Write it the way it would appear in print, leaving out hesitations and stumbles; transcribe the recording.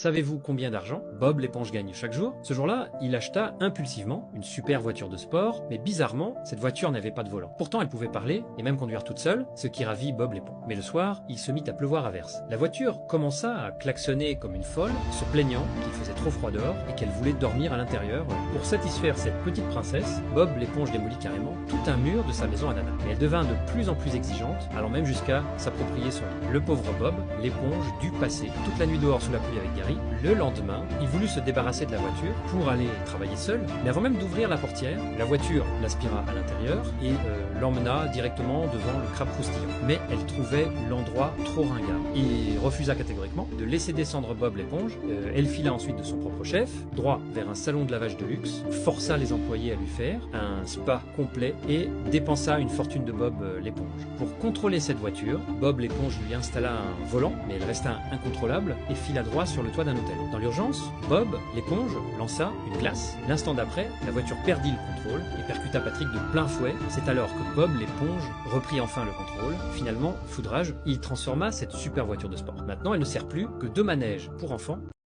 Savez-vous combien d'argent Bob l'éponge gagne chaque jour? Ce jour-là, il acheta impulsivement une super voiture de sport, mais bizarrement, cette voiture n'avait pas de volant. Pourtant, elle pouvait parler et même conduire toute seule, ce qui ravit Bob l'éponge. Mais le soir, il se mit à pleuvoir à verse. La voiture commença à klaxonner comme une folle, se plaignant qu'il faisait trop froid dehors et qu'elle voulait dormir à l'intérieur. Pour satisfaire cette petite princesse, Bob l'éponge démolit carrément tout un mur de sa maison à nana. Mais elle devint de plus en plus exigeante, allant même jusqu'à s'approprier son lit. Le pauvre Bob, l'éponge, dut passer toute la nuit dehors sous la pluie avec Gary. Le lendemain, il voulut se débarrasser de la voiture pour aller travailler seul, mais avant même d'ouvrir la portière, la voiture l'aspira à l'intérieur et l'emmena directement devant le crabe croustillant. Mais elle trouvait l'endroit trop ringard. Il refusa catégoriquement de laisser descendre Bob l'éponge. Elle fila ensuite de son propre chef, droit vers un salon de lavage de luxe, força les employés à lui faire un spa complet et dépensa une fortune de Bob l'éponge. Pour contrôler cette voiture, Bob l'éponge lui installa un volant, mais elle resta incontrôlable et fila droit sur le toit d'un hôtel. Dans l'urgence, Bob l'éponge lança une glace. L'instant d'après, la voiture perdit le contrôle et percuta Patrick de plein fouet. C'est alors que Bob l'éponge reprit enfin le contrôle. Finalement, foudrage, il transforma cette super voiture de sport. Maintenant, elle ne sert plus que de manège pour enfants